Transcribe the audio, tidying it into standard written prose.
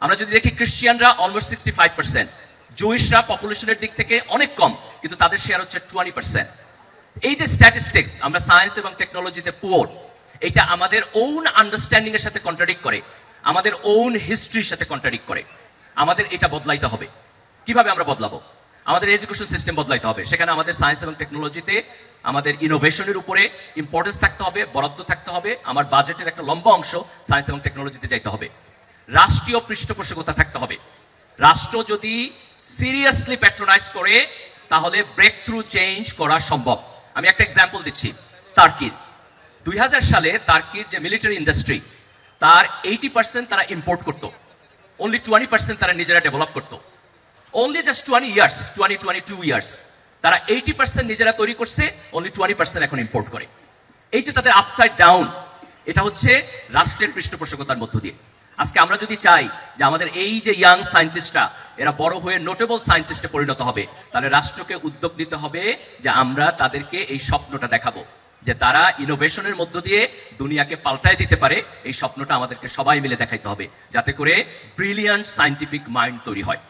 আমরা যদি দেখি খ্রিস্টিয়ানরা অলমোস্ট 65%, জুইশরা পপুলেশনের দিক থেকে অনেক কম, কিন্তু তাদের শেয়ার হচ্ছে 20%। এই যে স্ট্যাটিস্টিক্স, আমরা সায়েন্স এবং টেকনোলজিতে পুয়ার, এটা আমাদের ওন আন্ডারস্ট্যান্ডিং এর সাথে কন্ট্রাডিক্ট করে, আমাদের ওন হিস্ট্রির সাথে কন্ট্রাডিক্ট করে। আমাদের এটা বদলাইতে হবে। কিভাবে আমরা বদলাবো? আমাদের এডুকেশন সিস্টেম বদলাইতে হবে। সেখানে আমাদের সায়েন্স এবং টেকনোলজিতে আমাদের ইনোভেশনের উপরে ইম্পর্টেন্স থাকতে হবে, বরাদ্দ থাকতে হবে। আমার বাজেটের একটা লম্বা অংশ সায়েন্স এবং টেকনোলজিতে যাইতে হবে। রাষ্ট্রীয় পৃষ্ঠপোষকতা থাকতে হবে। রাষ্ট্র যদি সিরিয়াসলি প্যাট্রোনাইজ করে, তাহলে ব্রেক থ্রু চেঞ্জ করা সম্ভব। আমি একটা এক্সাম্পল দিচ্ছি, টার্কির। 2000 সালে টার্কির যে মিলিটারি ইন্ডাস্ট্রি, তার 80% তারা ইম্পোর্ট করতো, অনলি 20% তারা নিজেরা ডেভেলপ করতো। অনলি জাস্ট 22 ইয়ার্স তারা 80% নিজেরা তৈরি করছে, অনলি 20% এখন ইম্পোর্ট করে। এই যে তাদের আপসাইড ডাউন, এটা হচ্ছে রাষ্ট্রের পৃষ্ঠপোষকতার মধ্য দিয়ে। আজকে আমরা যদি চাই যে আমাদের এই যে ইয়াং সায়েন্টিস্টরা এরা বড় হয়ে নোটেবল সায়েন্টিস্টে পরিণত হবে, তাহলে রাষ্ট্রকে উদ্যোগ নিতে হবে যে আমরা তাদেরকে এই স্বপ্নটা দেখাবো, যে তারা ইনোভেশনের মধ্য দিয়ে দুনিয়াকে পাল্টায় দিতে পারে। এই স্বপ্নটা আমাদেরকে সবাই মিলে দেখাইতে হবে, যাতে করে ব্রিলিয়ান্ট সায়েন্টিফিক মাইন্ড তৈরি হয়।